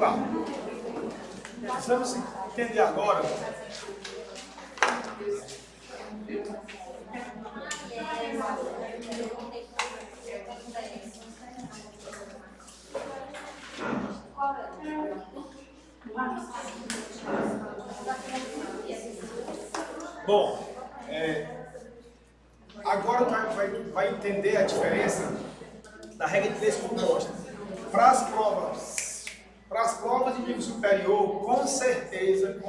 lá. Precisamos entender agora bom, agora vai entender a diferença da regra de três composta. Para as provas de nível superior, com certeza,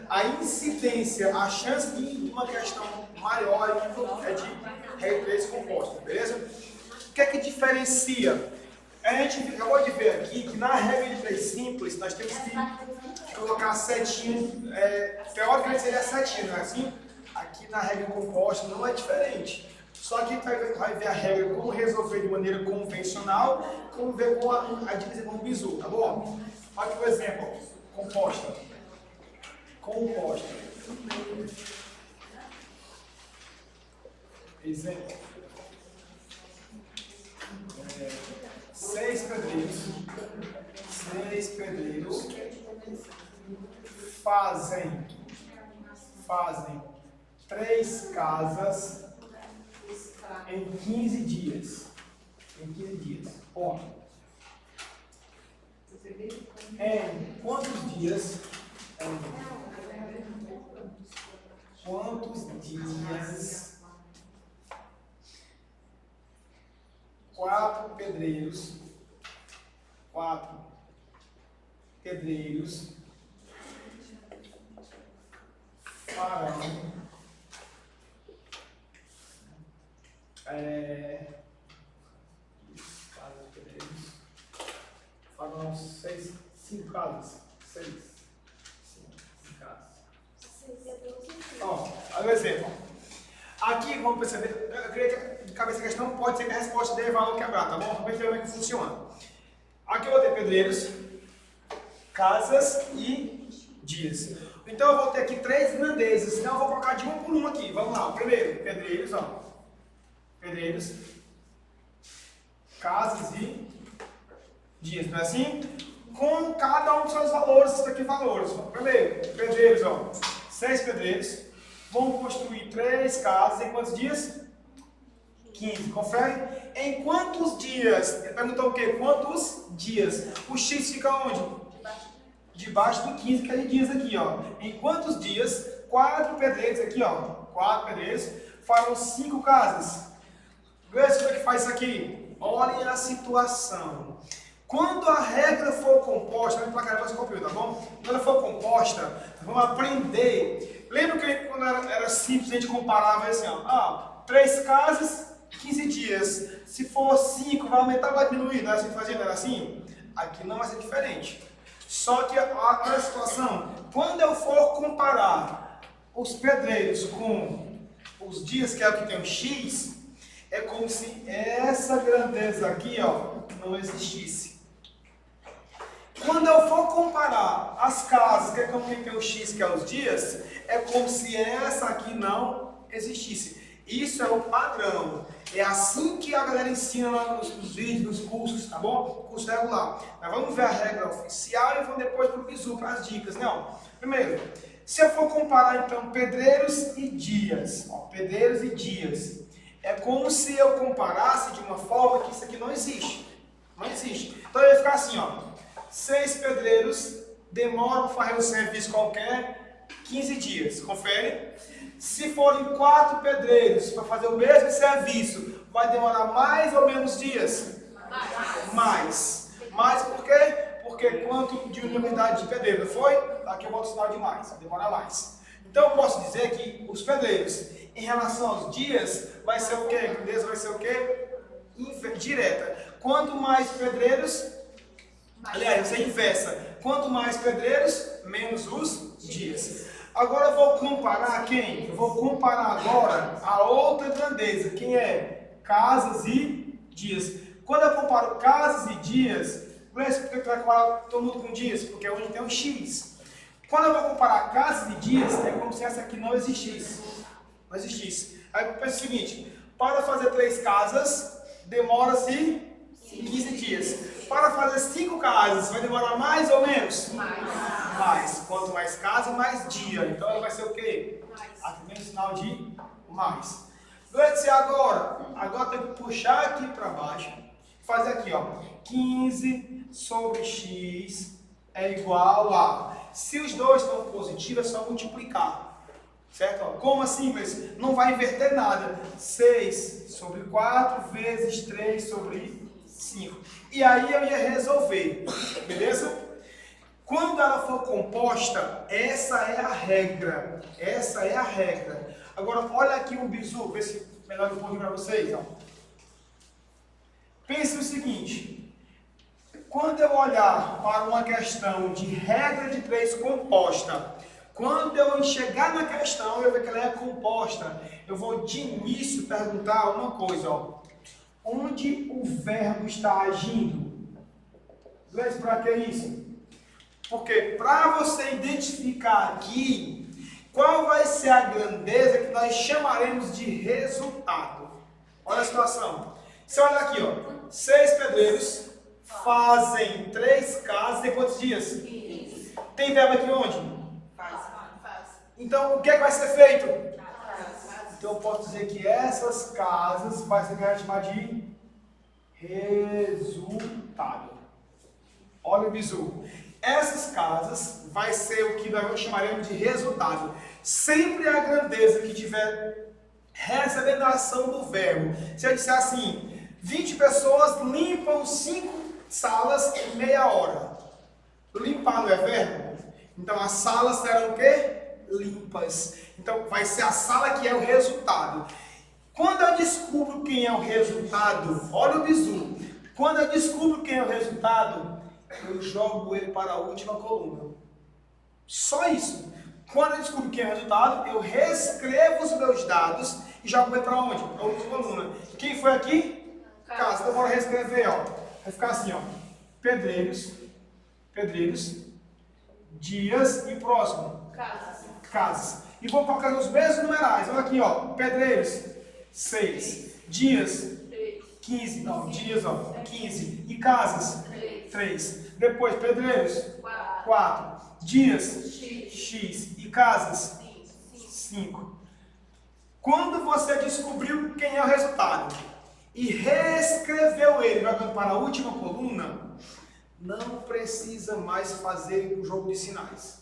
a incidência, a chance de uma questão maior é de regra de três composta, beleza? O que é que diferencia? A gente acabou de ver aqui que na regra de três simples, nós temos que colocar a setinha, teoricamente seria a setinha, não é assim? Aqui na regra composta não é diferente. Só que vai ver a regra como resolver de maneira convencional, como ver com a divisão com o bizu, tá bom? Olha aqui o exemplo, composta. Exemplo. 6 pedreiros fazem 3 casas em 15 dias. Bom, em quantos dias 4 pedreiros farão 5 casas. 6 casas. Ó, olha o exemplo. Aqui, vamos perceber, eu queria que de cabeça a questão pode ser que a resposta dê valor quebrado, tá bom? Vamos ver como é que funciona. Aqui eu vou ter pedreiros, casas e dias. Então eu vou ter aqui 3 grandezas, então eu vou colocar de uma por uma aqui. Vamos lá, o primeiro, pedreiros, ó. Pedreiros, casas e dias, não é assim? Com cada um dos seus valores, isso aqui valores. Primeiro, pedreiros, ó. 6 pedreiros vão construir 3 casas em quantos dias? 15, confere? Em quantos dias? Ele perguntou o quê? Quantos dias? O X fica onde? Debaixo do 15 que é de dias aqui, ó. Em quantos dias? 4 pedreiros aqui, ó. 4 pedreiros farão 5 casas. Veja como é que faz isso aqui. Olhem a situação. Quando a regra for composta, vamos placar depois copiou, tá bom? Quando ela for composta, vamos aprender. Lembra que quando era simples, a gente comparava assim, ó. 3 casas, 15 dias. Se for 5, vai aumentar ou vai diminuir? Não era assim que fazia? Não era assim? Aqui não vai ser diferente. Só que olha a situação. Quando eu for comparar os pedreiros com os dias, que é o que tem um X, é como se essa grandeza aqui, ó, não existisse. Quando eu for comparar as casas, que é como tem o X, que é os dias, é como se essa aqui não existisse. Isso é o padrão. É assim que a galera ensina lá nos vídeos, nos cursos, tá bom? Curso regular. Mas vamos ver a regra oficial e vamos depois para o bizu, para as dicas. Não. Primeiro, se eu for comparar então pedreiros e dias, ó, pedreiros e dias, é como se eu comparasse de uma forma que isso aqui não existe. Não existe. Então eu ia ficar assim, ó. 6 pedreiros demoram para fazer um serviço qualquer 15 dias. Confere? Se forem 4 pedreiros para fazer o mesmo serviço, vai demorar mais ou menos dias? Mais. Mais por quê? Porque quanto de unidade de pedreiro foi? Aqui eu boto o sinal de mais, vai demorar mais. Então eu posso dizer que os pedreiros, em relação aos dias, vai ser o quê? A grandeza vai ser o quê? Direta. Quanto mais pedreiros, aliás, você inversa. Quanto mais pedreiros, menos os dias. Agora eu vou comparar quem? Eu vou comparar agora a outra grandeza. Quem é? Casas e dias. Quando eu comparo casas e dias, por que você vai comparar todo mundo com dias? Porque é onde tem um X. Quando eu vou comparar casas e dias, é como se essa aqui não existisse. Não existisse. Aí eu penso o seguinte, para fazer 3 casas, demora-se 15 dias. Para fazer 5 casas, vai demorar mais ou menos? Mais. Mais. Quanto mais casa, mais dia. Então ela vai ser o quê? Aqui tem o sinal de mais. E agora tem que puxar aqui para baixo. Fazer aqui, ó. 15 sobre x é igual a... Se os dois estão positivos, é só multiplicar. Certo? Como assim, mas não vai inverter nada. 6 sobre 4 vezes 3 sobre 5. E aí eu ia resolver. Beleza? Quando ela for composta, essa é a regra. Essa é a regra. Agora, olha aqui um bizu. Vê se melhor um pouquinho para vocês. Ó. Pense o seguinte. Quando eu olhar para uma questão de regra de 3 composta, quando eu chegar na questão, eu ver que ela é composta, eu vou de início perguntar uma coisa, ó. Onde o verbo está agindo? Mas para que isso? Porque para você identificar aqui, qual vai ser a grandeza que nós chamaremos de resultado? Olha a situação. Você olha aqui, ó. 6 pedreiros fazem 3 casas em quantos dias? 15. Tem verbo aqui onde? Faz. Então, o que é que vai ser feito? Então, eu posso dizer que essas casas vai ser chamar de resultado. Olha o bizu. Essas casas vai ser o que nós chamaremos de resultado. Sempre a grandeza que tiver recebendo a ação do verbo. Se eu disser assim, 20 pessoas limpam 5 salas em meia hora. Limpar não é verbo? Então as salas serão o quê? Limpas. Então vai ser a sala que é o resultado. Quando eu descubro quem é o resultado, olha o bizu. Quando eu descubro quem é o resultado, eu jogo ele para a última coluna. Só isso. Quando eu descubro quem é o resultado, eu reescrevo os meus dados e jogo ele para onde? Para a última coluna. Quem foi aqui? Casa. Então bora reescrever, ó. Vai ficar assim, ó. Pedreiros, dias e próximo. Casas. E vou colocar os mesmos numerais. Olha aqui, ó. Pedreiros, 6. Dias, 15. Não, dias, ó. 15. E casas, 3. Depois, pedreiros, 4. Dias, X. E casas, 5. Quando você descobriu quem é o resultado e reescreveu ele jogando para a última coluna, não precisa mais fazer o jogo de sinais.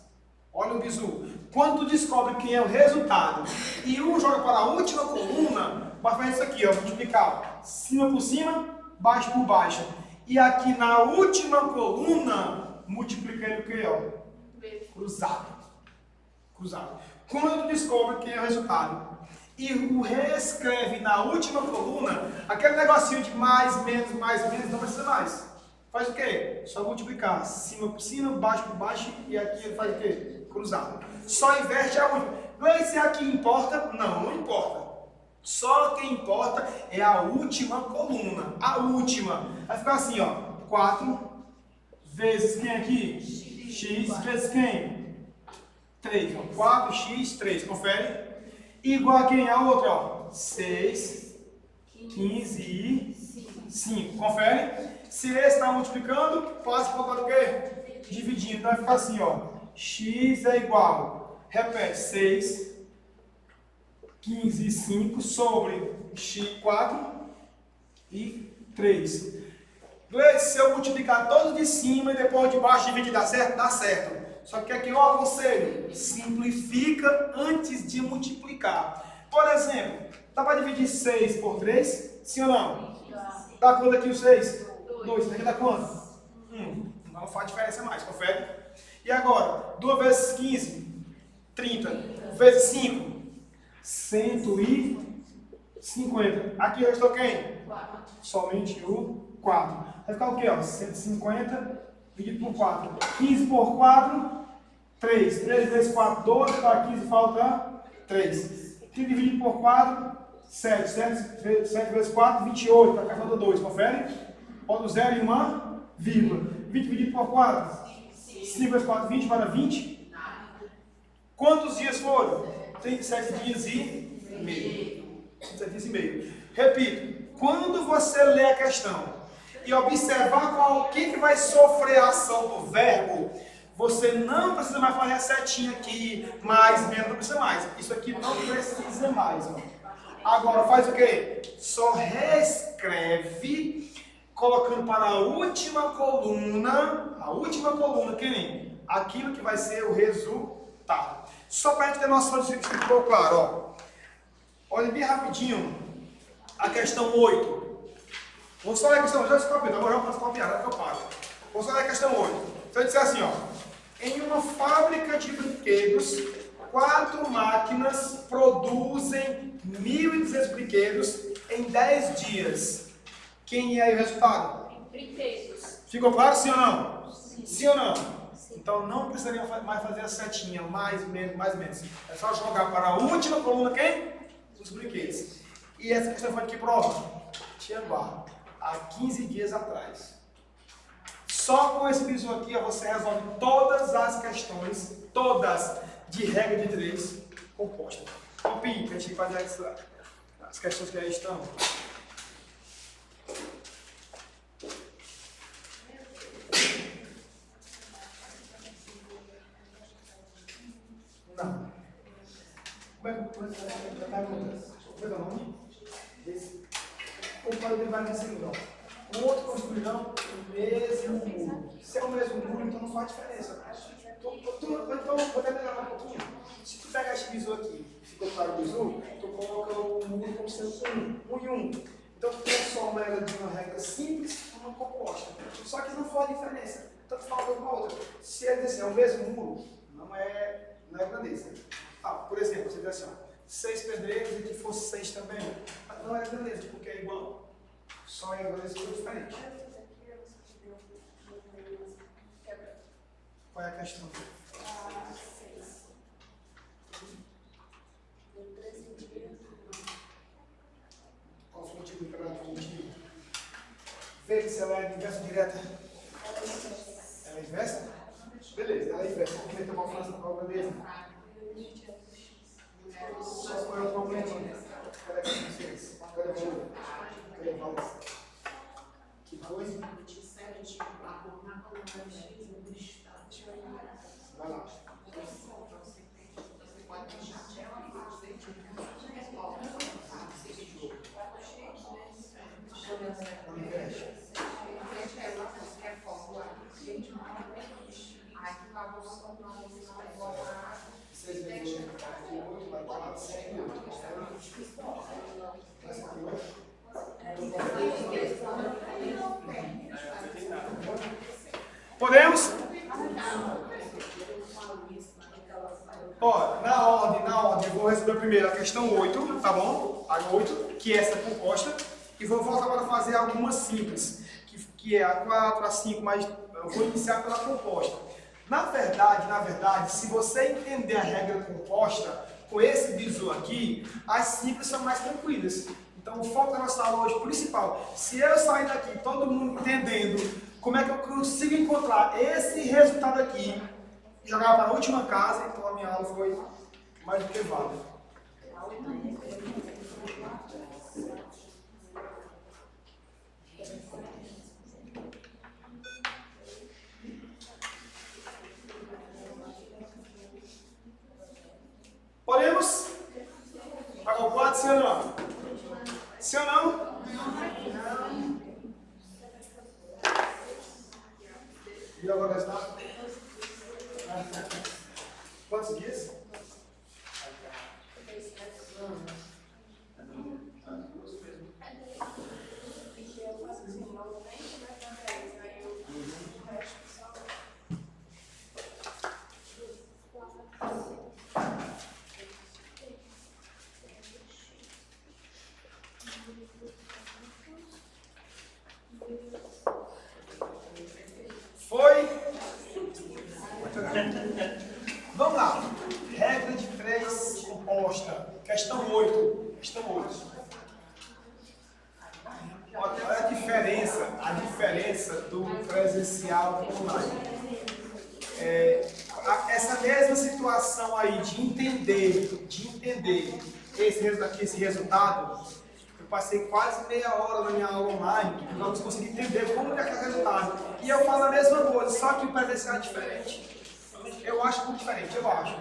Olha o bizu. Quando tu descobre quem é o resultado e um joga para a última coluna, vai fazer isso aqui, ó, multiplicar cima por cima, baixo por baixo. E aqui na última coluna, multiplicando o que, ó? Cruzado. Quando tu descobre quem é o resultado e o reescreve na última coluna, aquele negocinho de mais, menos, não precisa mais. Faz o quê? Só multiplicar cima por cima, baixo por baixo, e aqui ele faz o quê? Cruzado. Só inverte a última. Não é se aqui importa? Não importa. Só quem importa é a última coluna. A última. Vai ficar assim, ó. 4 vezes quem aqui? X vezes quem? 3. 4x, 3. Confere. Igual a quem? A outra, ó. 6, 15 e 5. Confere. Se esse está multiplicando, passa por causa do quê? Dividindo. Então vai ficar assim, ó. X é igual. Repete. 6, 15 e 5 sobre x, 4 e 3. Se eu multiplicar todos de cima e depois de baixo dividir, dá certo? Dá certo. Só que aqui eu aconselho, simplifica antes de multiplicar. Por exemplo, dá para dividir 6 por 3? Sim ou não? Dá quanto aqui o 6? 2. Isso aqui dá quanto? 1. Não faz diferença mais, confere? E agora, 2 vezes 15, 30. Vezes 5, 150. Aqui restou quem? 4. Somente o 4. Vai ficar o quê? Ó? 150 dividido por 4. 15 por 4, 3. 3 vezes 4, 12. Para 15 falta 3. 15 dividido por 4, 7. 7 vezes 4, 28. Para cá falta 2. Confere? Bota o 0 e uma vírgula. 20 dividido por 4. 5 vezes 4, 20 para 20. Quantos dias foram? 37 dias e meio. 37 dias e meio. Repito, quando você lê a questão e observar quem que vai sofrer a ação do verbo, você não precisa mais fazer a setinha aqui, mais, menos, não precisa mais. Isso aqui não precisa mais. Ó. Agora faz o quê? Só reescreve, colocando para a última coluna, quem? Aquilo que vai ser o resultado. Só para a gente ter noção disso que ficou claro. Ó. Olha bem rapidinho a questão 8. Vou só ler a questão 8, já se copiar, agora eu posso copiar, agora que eu paro. Vou só ler a questão 8. Então eu disser assim, ó. Em uma fábrica de brinquedos, 4 máquinas produzem 1.200 brinquedos em 10 dias. Quem é aí o resultado? Brinquedos. Ficou claro, sim ou não? Sim. Sim ou não? Então não precisaria mais fazer a setinha, mais, menos. É só jogar para a última coluna, quem? Os brinquedos. E essa questão foi de que prova? Tia Barra, há 15 dias atrás. Só com esse bizu aqui você resolve todas as questões, todas, de regra de 3 composta. Copie, para a gente fazer as questões que aí estão. Não. Como é que eu vou fazer a pergunta? Como é o nome? O pai dele vai nesse lugar. O outro construirão o mesmo muro. Se é o mesmo muro, então não faz diferença. Então, vou até melhorar um pouquinho. Se tu pegar esse bizu aqui, ficou claro o bizu, tu coloca o muro como sendo um e um. Então, tu transforma ela de uma regra simples numa composta. Só que não faz diferença. Tanto faz uma outra. Se ele dizer é o mesmo muro, não é grandeza. Por exemplo, você diz assim, ó, 6 pedreiros e que fosse 6 também. Não é grandeza, porque é igual. Só é grandeza que é diferente. Qual é a questão? Qual foi o motivo do campeonato coletivo? Vê se ela é inversa ou direta. Ela é inversa? Beleza, ela é inversa. Vamos meter uma frase na grandeza. Só qual é o problema? Cadê vocês? Cadê o valor? Cadê o valor? Que coisa? Vai lá. Podemos? Ó, na ordem, eu vou resolver primeiro a questão 8, tá bom? A 8, que é essa composta, e vou voltar para fazer algumas simples, que é a 4, a 5, mas eu vou iniciar pela composta. Na verdade, se você entender a regra composta, com esse bizu aqui, as simples são mais tranquilas. Então o foco da nossa aula hoje principal, se eu sair daqui, todo mundo entendendo como é que eu consigo encontrar esse resultado aqui, jogar para a última casa, então a minha aula foi mais do que válida. Podemos? Pagar o 4, sim ou não? Sim ou não? Não. E agora está? Quantos dias? Foi? Vamos lá. Regra de 3 composta. Questão 8. Olha a diferença do presencial para o online. Essa mesma situação aí de entender esse resultado, eu passei quase meia hora na minha aula online para vocês conseguirem entender como que é aquele resultado. E eu falo a mesma coisa, só que o presencial é diferente. Eu acho muito diferente, eu acho.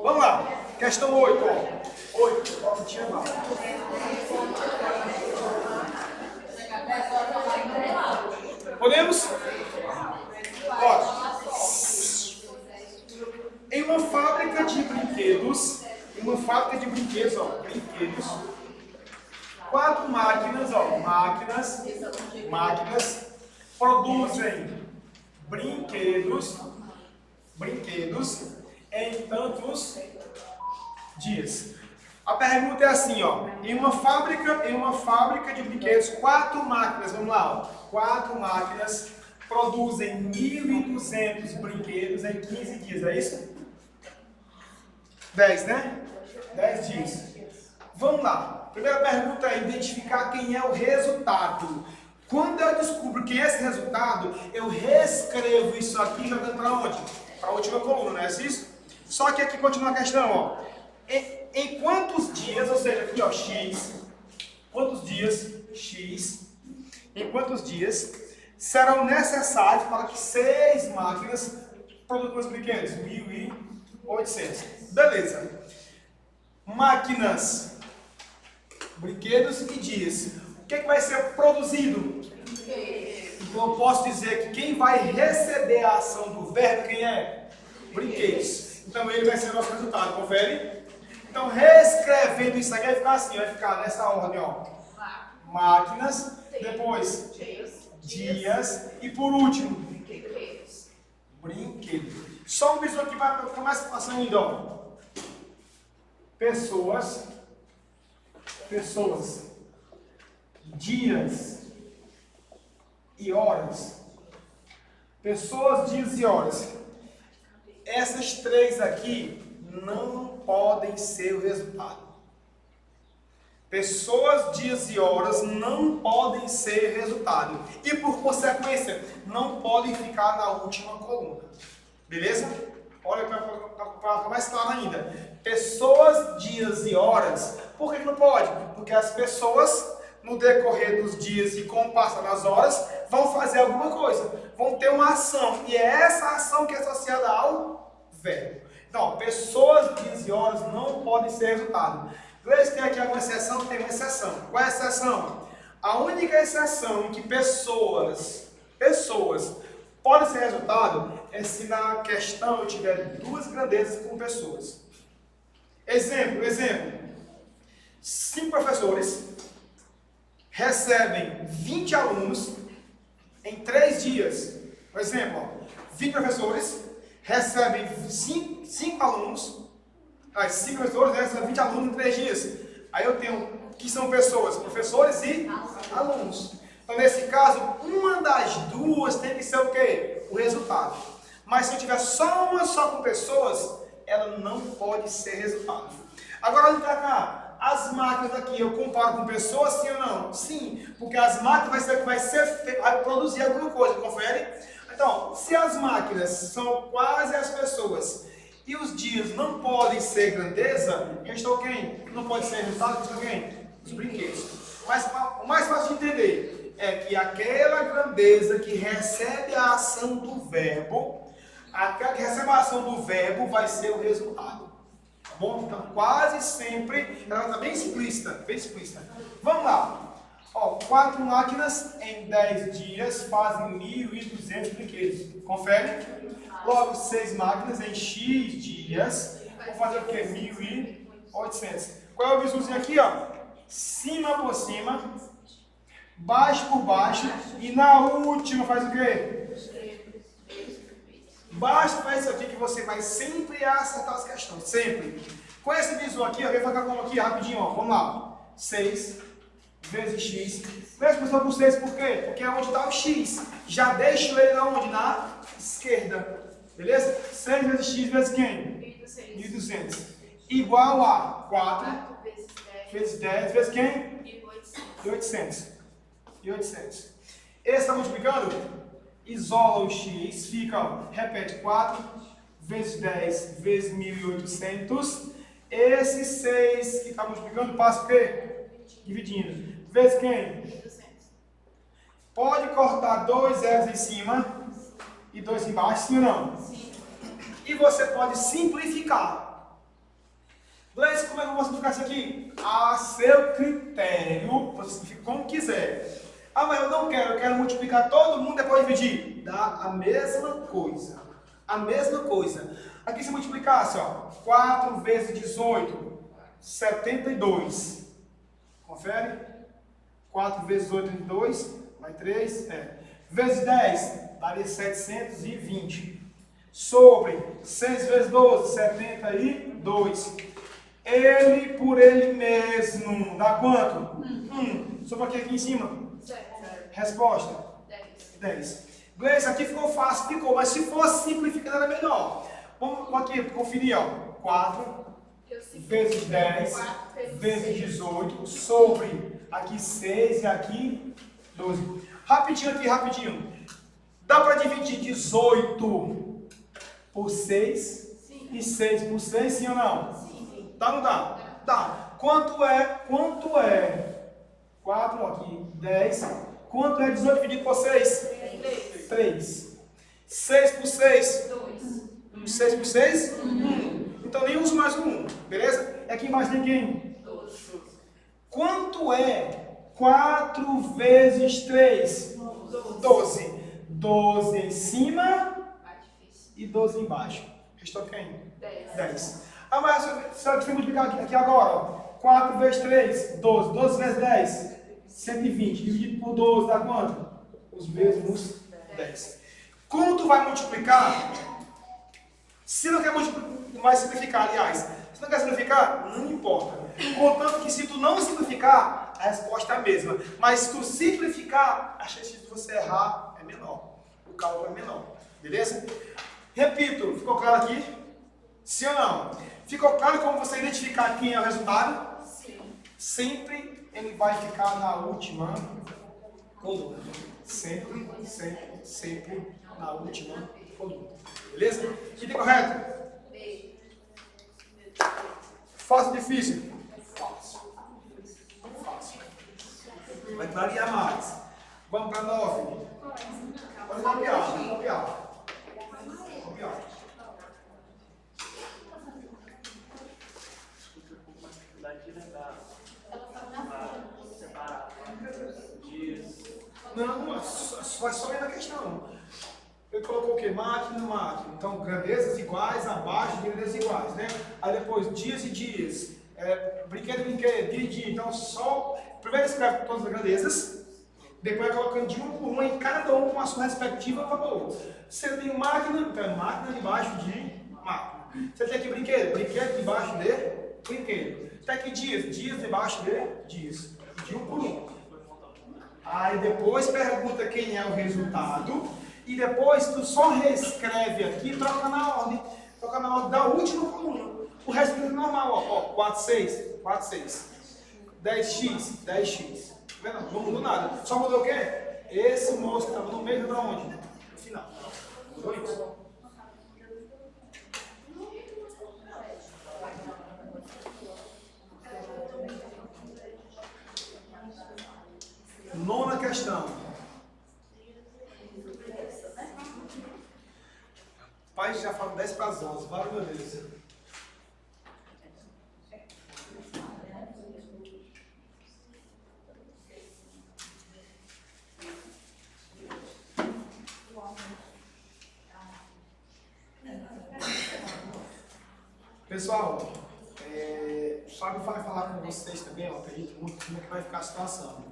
Vamos lá, questão 8, ó. 8, ó, não tinha mal. Podemos? Ó, em uma fábrica de brinquedos, ó, brinquedos, 4 máquinas, ó, máquinas produzem brinquedos em tantos dias. A pergunta é assim, ó, em uma fábrica de brinquedos, 4 máquinas, vamos lá, ó, 4 máquinas produzem 1.200 brinquedos em 15 dias, é isso? 10, né? 10 dias. Vamos lá. Primeira pergunta é identificar quem é o resultado. Quando eu descubro quem é esse resultado, eu reescrevo isso aqui jogando para onde? Para a última coluna, não é isso? Só que aqui continua a questão, ó. Em quantos dias, ou seja, aqui ó, x, em quantos dias serão necessários para que 6 máquinas produzam os brinquedos? 1.800. Beleza. Máquinas, brinquedos e dias. O que é que vai ser produzido? Então eu posso dizer que quem vai receber a ação do verbo, quem é? Brinquedos. Então ele vai ser o nosso resultado, confere? Então reescrevendo isso aqui vai ficar assim, vai ficar nessa ordem, ó. Máquinas, depois dias e por último brinquedos. Só um bisu aqui para ficar mais fácil ainda, ó. Pessoas, dias e horas. Pessoas, dias e horas. Essas 3 aqui não podem ser o resultado. Pessoas, dias e horas não podem ser resultado. E por consequência, não podem ficar na última coluna. Beleza? Olha para ficar mais claro ainda. Pessoas, dias e horas. Por que não pode? Porque as pessoas, no decorrer dos dias e com o passar das horas, vão fazer alguma coisa. Vão ter uma ação. E é essa ação que é associada ao verbo. Então, pessoas, dias e horas não podem ser resultado. Veja se tem aqui alguma exceção, tem uma exceção. Qual é a exceção? A única exceção em que pessoas podem ser resultado é se na questão eu tiver 2 grandezas com pessoas. Exemplo. 5 professores recebem 20 alunos em 3 dias. Por exemplo, ó, 20 professores recebem 5 alunos. 5 professores recebem 20 alunos em 3 dias. Aí eu tenho que são pessoas, professores e alunos. Então, nesse caso, uma das 2 tem que ser o quê? O resultado. Mas se eu tiver só uma só com pessoas, ela não pode ser resultado. Agora, olha para cá. As máquinas aqui, eu comparo com pessoas, sim ou não? Sim, porque as máquinas vai produzir alguma coisa, confere? Então, se as máquinas são quase as pessoas e os dias não podem ser grandeza, eu estou quem? Não pode ser resultado, eu estou quem? Os brinquedos. Mas o mais fácil de entender é que aquela grandeza que recebe a ação do verbo, aquela que recebe a ação do verbo vai ser o resultado. Tá bom? Então, quase sempre, ela está bem explícita, Vamos lá. Ó, 4 máquinas em 10 dias fazem 1.200 brinquedos. Confere? Logo, 6 máquinas em X dias vão fazer o quê? 1.800. Qual é o visuzinho aqui, ó? Cima por cima, baixo por baixo e na última faz o quê? Basta fazer isso aqui que você vai sempre acertar as questões, sempre. Com esse visu aqui, eu vou fazer como aqui rapidinho, ó. Vamos lá. 6 vezes x. Veja, pessoal, com 6 por quê? Porque é onde está o x. Já deixo ele onde? Na esquerda. Beleza? 6 vezes x vezes quem? 1.200. Igual a 4 vezes 10 vezes quem? 1.800. Esse está multiplicando? Isola o x, fica, ó, repete, 4 vezes 10 vezes 1.800. Esse 6 que está multiplicando passa o quê? Dividindo. Vezes quem? 200. Pode cortar 2 zeros em cima e 2 embaixo, sim ou não? Sim. E você pode simplificar. Gleice, como é que eu vou simplificar isso aqui? A seu critério, você simplifica como quiser. Ah, mas eu não quero, eu quero multiplicar todo mundo e depois dividir. Dá a mesma coisa. A mesma coisa. Aqui se multiplicasse, ó, 4 vezes 18, 72. Confere? 4 vezes 8, 2, vai 3, vezes 10, daria 720. Sobre 6 vezes 12, 72. Ele por ele mesmo, dá quanto? 1. Sobre aqui em cima? 0. Resposta? 10. 10. Gleice, aqui ficou fácil, ficou, mas se fosse simplificado era melhor. Vamos aqui conferir, ó. 4 vezes 10 vezes 18 sobre aqui 6 e aqui 12. Rapidinho aqui, rapidinho. Dá para dividir 18 por 6 Sim. e 6 por 6, sim ou não? Sim. Dá ou não dá? Dá. Quanto é? 4 aqui, 10. Quanto é 18 dividido por 6? 3. 6 por 6? 2. 6 por 6? 1. Então nem uso mais o 1, beleza? E aqui embaixo tem quem? 12. Quanto é 4 vezes 3? 12. 12 em cima Mais difícil. e 12 embaixo. Restou quem? 10. 10. Ah, mas se eu multiplicar aqui agora, ó. 4 vezes 3, 12. 12 vezes 10, 120. Dividido por 12 dá quanto? Os mesmos 10. Como tu vai multiplicar? Se não quer vai simplificar, aliás. Se não quer simplificar, não importa. Contanto que se tu não simplificar, a resposta é a mesma. Mas se tu simplificar, a chance de você errar é menor. O cálculo é menor. Beleza? Repito, ficou claro aqui? Sim ou não? Ficou claro como você identificar quem é o resultado? Sim. Sempre ele vai ficar na última coluna. Sempre na última coluna. Beleza? Item correto? B. Fácil ou difícil? Fácil. Fácil. Vai clarear mais. Vamos para 9. Pode copiar, pode copiar. Copiar. Não, vai só ir na questão. Ele colocou o quê? Máquina. Então, grandezas iguais, abaixo de grandezas iguais, né? Aí depois, dias e dias. Brinquedo, dia. Então, só... Primeiro escreve todas as grandezas. Depois vai colocando de uma por uma em cada um com a sua respectiva valor. Se ele tem máquina, então é máquina debaixo de máquina. Você tem aqui brinquedo debaixo de brinquedo. Tem aqui dias debaixo de dias. De um por um. Aí depois pergunta quem é o resultado. E depois tu só reescreve aqui e troca na ordem. Troca na ordem da última coluna. O resto é normal, ó. 4, 6. 10x, 10x. Não mudou nada. Só mudou o quê? Esse moço que estava no meio da onde? No final. Mudou isso. Nona questão. Pai já fala 10 para as 11. Vale, meu Deus. Pessoal, o Fábio vai falar com vocês também, ó, acredito muito como é que vai ficar a situação.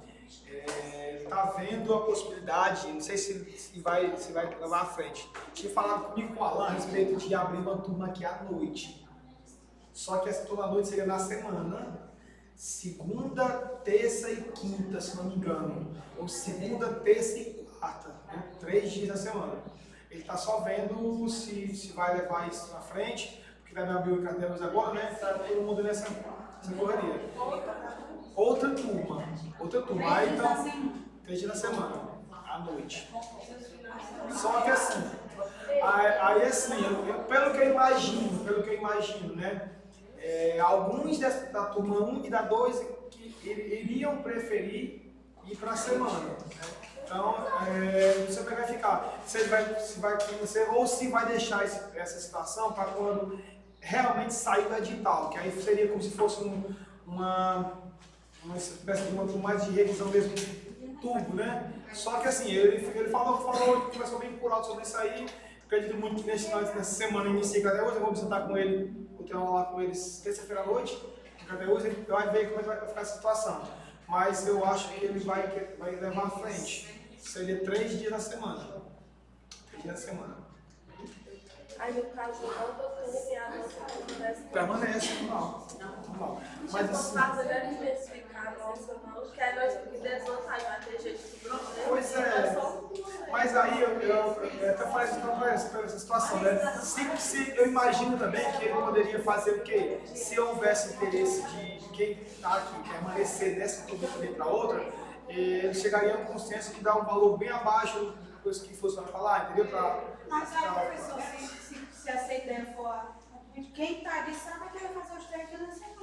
Está vendo a possibilidade, não sei se vai levar à frente, tinha falado comigo com o Alan a respeito de abrir uma turma aqui à noite. Só que essa turma à noite seria na semana, segunda, terça e quinta, se não me engano. Ou segunda, terça e quarta, né? 3 dias na semana. Ele está só vendo se vai levar isso à frente, porque vai abrir o cadernos agora, né? Está todo mundo nessa correria. Outra turma. Aí então, 3 dias na semana. à noite. Só que assim, aí assim, pelo que eu imagino, né? Alguns da turma 1 e da 2 que iriam preferir ir para a semana. Então, você vai ficar, se vai conhecer ou se vai deixar essa situação para quando realmente sair do edital, que aí seria como se fosse uma espécie de uma mais de revisão mesmo, tubo, né? Só que assim, ele falou, conversou bem por alto sobre isso aí. Acredito muito que nessa semana inicia cada hoje, eu vou visitar com ele, vou ter uma aula com eles terça-feira à noite, cada hoje, ele vai ver como é que vai ficar essa situação. Mas eu acho que ele vai levar à frente. Seria 3 dias na semana. 3 dias na semana. Aí no caso, outra turma e a nossa Permanece, normal. Mas tipo, assim, faz ele especificar a nossa mão, que aí nós que deslocar vai ter jeito de problema. pois é. Mas aí eu até falei para essa situação, né? Se eu imagino também que ele poderia fazer o quê? Se houvesse interesse de quem está aqui permanecer nessa turma e para outra, ele chegaria a um consenso de dar um valor bem abaixo do coisa que fosse para falar, entendeu? Mas aí, professor, se essa ideia for quem está de sábado vai querer fazer os 3 dias na semana.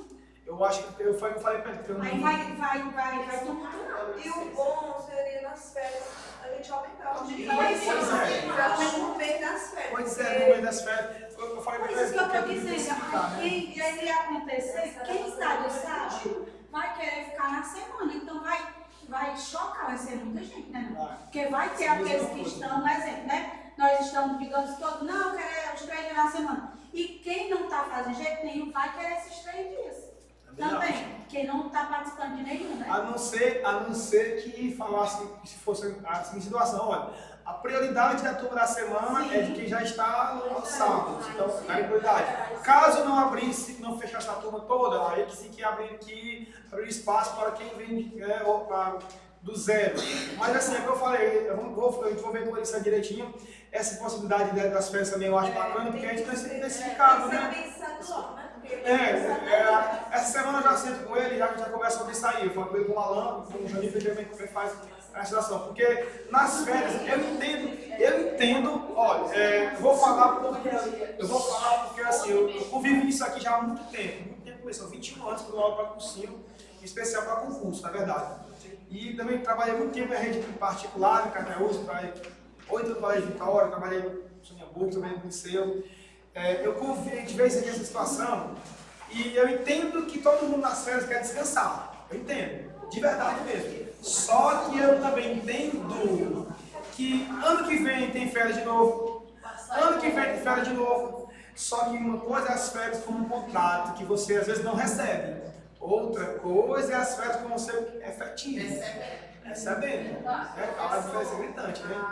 Eu acho que eu falei para ele que eu não. Aí vai tumultuar. E o bom seria nas férias a gente aumentar o dia. Pois é. Já foi no meio das férias. Pois é, no meio das férias. Eu falei para Mas ele isso que eu estou que dizendo, explicar, né? e aí acontecer, quem está de sábado vai querer ficar na semana, então vai chocar, vai ser muita gente, né? Vai. Porque vai ter aqueles que estão, por exemplo, né? Nós estamos, digamos, todos, não, eu quero os 3 dias na semana. E quem não está fazendo jeito nenhum vai querer esses 3 dias. Também, quem não está participando de nenhum, né? A não ser que falasse, se fosse a seguinte situação, olha, a prioridade da turma da semana Sim. é de quem já está aos sábados, então é a prioridade. Caso não abrisse, não fechasse a turma toda, aí que sim que abrir espaço para quem vem do zero. Mas assim, é o que eu falei, a gente vou ver com isso direitinho, essa possibilidade das férias também eu acho bacana, porque a gente não é especificado, né? Essa semana eu já sento com ele, já conversa sobre isso aí. Eu falo com ele com o Alan, com o Janir, que também faz a situação. Porque nas férias, eu entendo, olha, eu vou falar porque assim, eu convivo isso aqui já há muito tempo começou 21 anos que eu dou aula para cursinho, em especial para concurso, na verdade. E também trabalhei muito tempo em rede particular, em Canaús, trabalhei 8 anos no Colégio Vitória, trabalhei em Sonhamburgo, também no Liceu. Eu convivi de vez em essa situação e eu entendo que todo mundo nas férias quer descansar. Eu entendo, de verdade mesmo. Só que eu também entendo que ano que vem tem férias de novo, ano que vem tem férias de novo. Só que uma coisa é as férias como um contrato que você às vezes não recebe. Outra coisa é as férias como você efetivo. Recebendo. A diferença é gritante, né?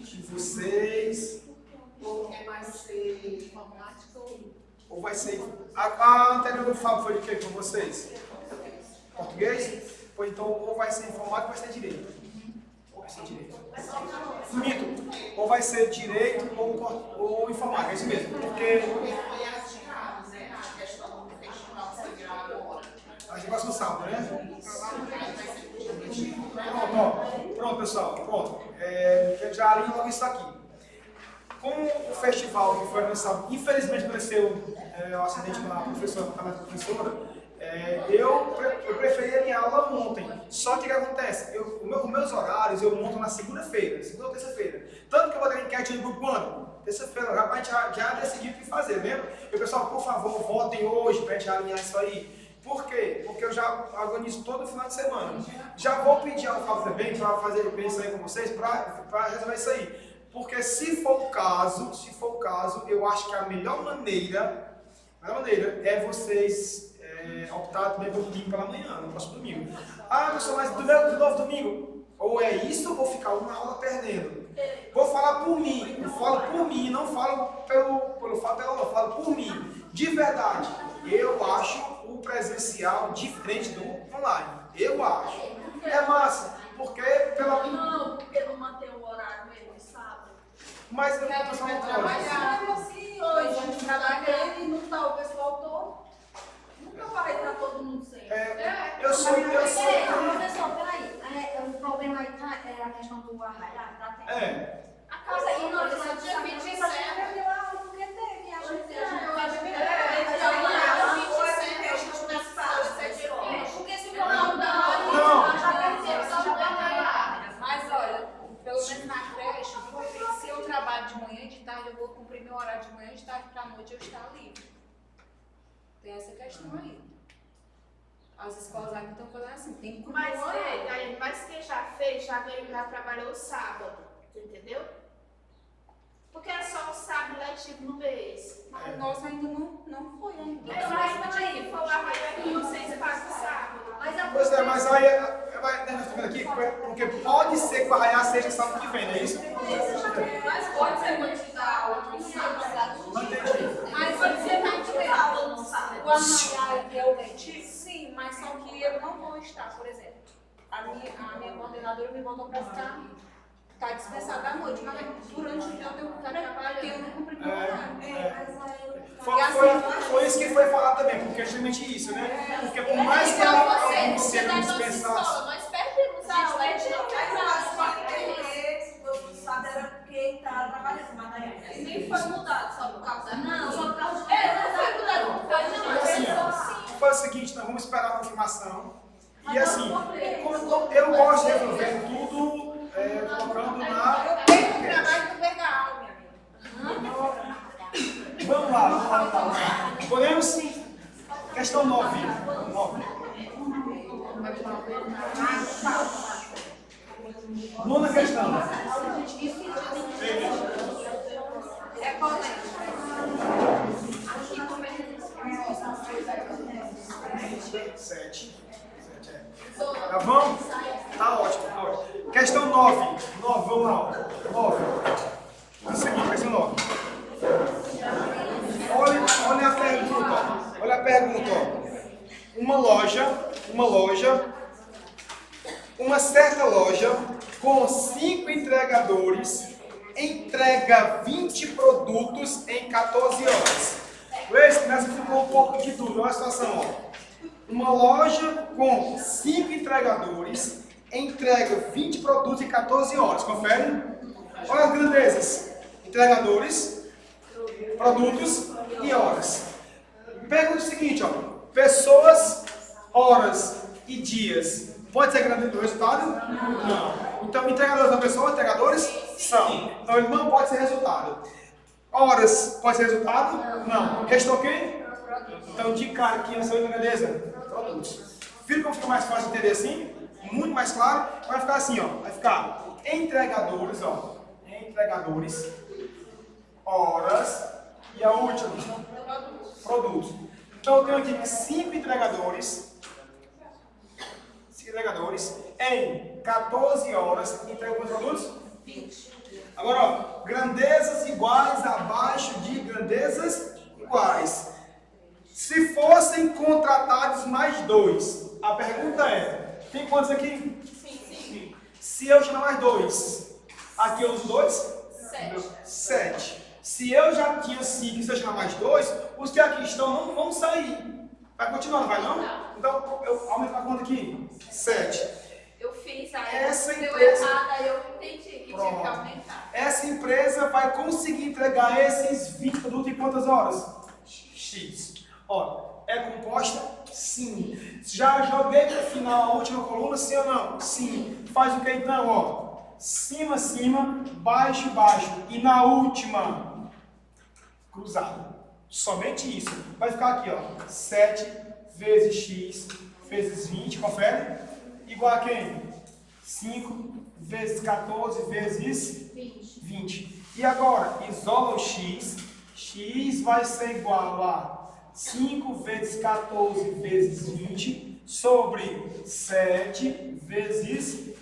De vocês. Porque vai ser informático. Ou vai ser. A anterior do Fábio foi de quê com vocês? Português? Ou então, ou vai ser informático ou vai ser direito? Ou vai ser direito. Mito. Ou vai ser direito ou informática, é isso mesmo. Porque. A gente passa no sábado, né? Pronto, pessoal. Pronto. Já alinho logo isso aqui. Como o festival que foi organizado, infelizmente aconteceu o acidente com a professora, eu preferi a minha aula ontem. Só que o que acontece? Os meus horários eu monto na segunda-feira, segunda ou terça-feira. Tanto que eu botei enquete no grupo quando? Terça-feira, a gente já decidiu o que fazer, lembra? E o pessoal, por favor, votem hoje para a gente alinhar isso aí. Por quê? Porque eu já organizo todo final de semana. Já vou pedir ao Fábio também para fazer isso aí com vocês, para resolver isso aí. Porque se for o caso, eu acho que a melhor maneira é vocês optar também pelo domingo pela manhã, no próximo domingo. Ah, pessoal, mas do novo domingo, ou é isso ou ficar uma aula perdendo. Vou falar por mim, eu falo por mim, não falo pelo Fábio, eu falo por mim. De verdade, eu acho o presencial diferente do online. Eu acho. É massa, porque pela... Não, porque não mantém o horário mesmo, sábado. Mas eu não tô falando trabalhar. Assim, hoje, a gente trabalha e não está o pessoal todo. de tarde para a noite eu estar livre. Tem essa questão aí. As escolas aqui estão fazendo assim, tem que cumprir Mas o horário. quem já fez, já trabalhou sábado, entendeu? Porque é só o sábado letivo no mês. Mas nós ainda não foi ainda. Mas aí, for lá, vai ver que vocês passam sábado. Pois é, mas aí, nós estamos vendo aqui, porque pode ser que o arraiar seja sábado que vem, não é isso? Mas pode ser que eu te dar aula no sábado. Não entendi. Mas pode ser que eu te dar aula no sábado. O arraiar é o letivo? Sim, mas só que eu não vou estar, por exemplo. A minha coordenadora me botou para ficar. Está dispensada à noite, mas durante o dia eu tenho que estar trabalhando, eu não cumpri meu horário. Foi isso que foi falado também, porque é justamente isso, né? Porque por mais que ela seja dispensada. Nós perdemos a aula, a gente não faz nada. Sabe, era porque estava trabalhando, mas E nem foi mudado só por causa da. não, só por causa de. Não foi mudado, não foi Mas assim, ó, faz o seguinte, nós vamos esperar a confirmação. E assim, eu gosto de resolver tudo colocando na. Eu tenho um trabalho no meio da aula, minha amiga. Vamos lá. Podemos sim. Questão 9. Nona questão. É correto. 7. Tá bom? Tá ótimo, tá ótimo. Questão 9. Vamos lá. 9. Vamos seguir, questão 9. Olha a pergunta. Olha a pergunta, ó. Uma certa loja com 5 entregadores entrega 20 produtos em 14 horas. Esse nessa ficou um pouco de tudo. Olha a situação, ó. Uma loja com 5 entregadores entrega 20 produtos em 14 horas. Confere? Olha as grandezas. Entregadores, produtos e horas. Pergunta o seguinte, ó. Pessoas, horas e dias. Pode ser grande do resultado? Não. Então, entregadores são pessoas, entregadores são. Então, ele não pode ser resultado. Horas pode ser resultado? Não. Restou quem? Então, de cara aqui nessa outra grandeza, produtos. Viram como fica mais fácil de entender assim? Muito mais claro. Vai ficar assim, ó. Vai ficar entregadores, ó. Entregadores, horas e a última, produtos. Então, eu tenho aqui 5 entregadores. Em 14 horas entregam quantos produtos? 20. Agora, ó, grandezas iguais abaixo de grandezas iguais. Se fossem contratados mais 2, a pergunta é: tem quantos aqui? Sim. Se eu chamar mais 2, aqui eu uso 2? 7. Se eu já tinha 5 e se eu chamar mais 2, os que aqui estão não vão sair. Vai continuar, não vai não? Então, eu aumento a conta aqui. 7. Eu fiz, aí Essa deu empresa- errado, aí eu entendi que tinha Pronto. que aumentar. Essa empresa vai conseguir entregar esses 20 produtos em quantas horas? X. Ó, é composta? Sim. Já joguei para o final a última coluna, sim ou não? Sim. Faz o que então? Ó, cima, baixo, baixo. E na última, cruzado. Somente isso. Vai ficar aqui, ó. 7 vezes x vezes 20, confere? Igual a quem? 5 vezes 14 vezes 20. E agora, isola o x. X vai ser igual a 5 vezes 14 vezes 20 sobre 7 vezes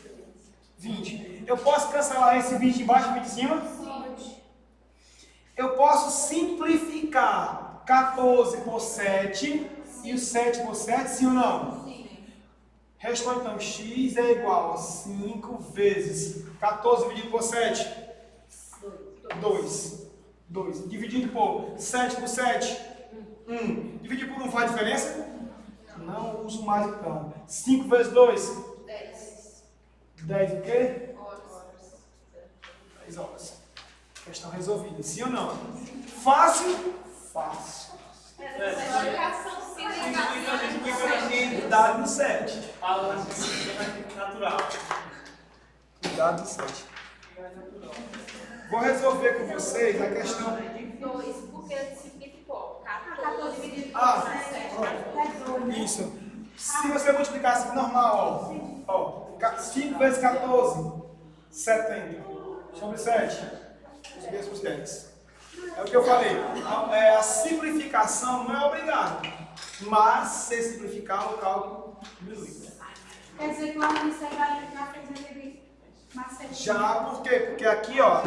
20. Eu posso cancelar esse 20 embaixo e 20 em cima? Sim. Eu posso simplificar 14 por 7 e o 7 por 7, sim ou não? Sim. Restou então, x é igual a 5 vezes 14 dividido por 7? 2. Dividido por 7 por 7? 1. Dividido por 1 faz diferença? Não uso mais então. 5 vezes 2? 10. 10 o quê? Horas. 10 horas. Questão resolvida, sim ou não? Fácil? Fácil. Cuidado no 7. Natural. Cuidado no 7. Vou resolver com vocês a questão. 2, por aqui normal, ó. 5 vezes 14, 70. Sobre 7, os mesmos 10. É o que eu falei. A simplificação não é obrigado. Mas, se simplificar, o cálculo diminui. Quer dizer que o aluno já fez ele mais certinho. Já, por quê? Porque aqui, ó,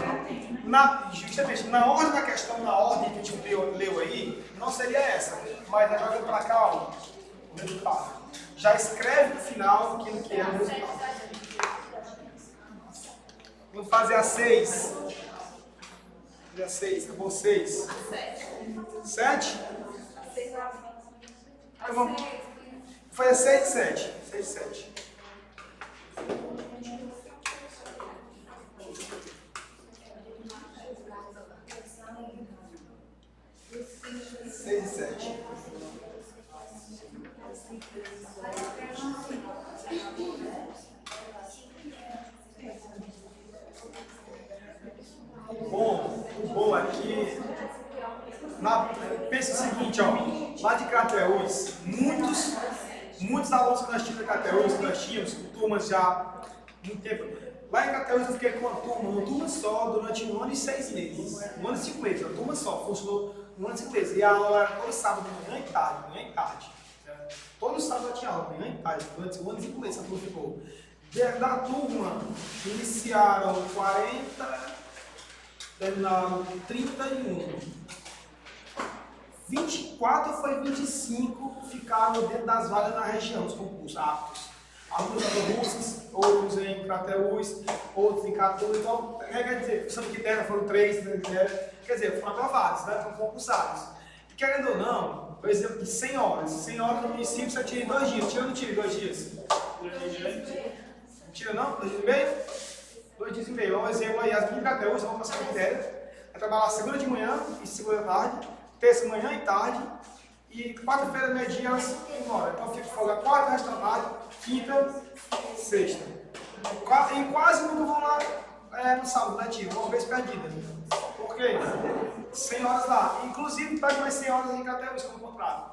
justamente na ordem da questão, na ordem que a gente leu aí, não seria essa. Mas já jogando pra cá, ó, o resultado. Já escreve no final aquilo que é o resultado. Vamos fazer a 6. Fazer a 6, acabou 6. 7? Então vamos fazer 6 e 7. 6 e 7. 6 e 7. Bom aqui, pensa o seguinte, ó, lá de Crateús, muitos alunos que nós tínhamos em Crateús, que nós tínhamos, turmas já há muito tempo, lá em Crateús eu fiquei com uma turma só durante 1 ano e 6 meses, 1 ano e 5 meses, uma turma só, funcionou 1 ano e 5 meses, e a aula era todo sábado, manhã e tarde, todo sábado tinha aula, manhã e tarde, durante 1 ano e 5 meses a turma ficou. Da turma, iniciaram 40, terminaram 31. 24 foi 25 ficaram dentro das vagas na região, os concursos aptos. Alguns em Russas, outros em Crateús, outros em Catu. Então, quer dizer, Santa Quitéria foram 3, quer dizer, foram aprovados, né? Foram concursados. E querendo ou não, por exemplo, de 100 horas. 100 horas no município você tira em 2 dias. Tira ou não tira em 2 dias? Não tira não? 2 dias e meio? 2 dias e meio. Um exemplo aí, as meninas de Crateús vão para Santa Quitéria. Vai trabalhar segunda de manhã e segunda à tarde, terça manhã e tarde, e quarta-feira, meio-dia, elas vão embora. Então fica folga quarta, resto da tarde, quinta, sexta. E quase nunca vão lá no sábado letivo, uma vez perdida. Por quê? 100 horas lá. Inclusive, pede mais 100 horas em Crateús como contrato.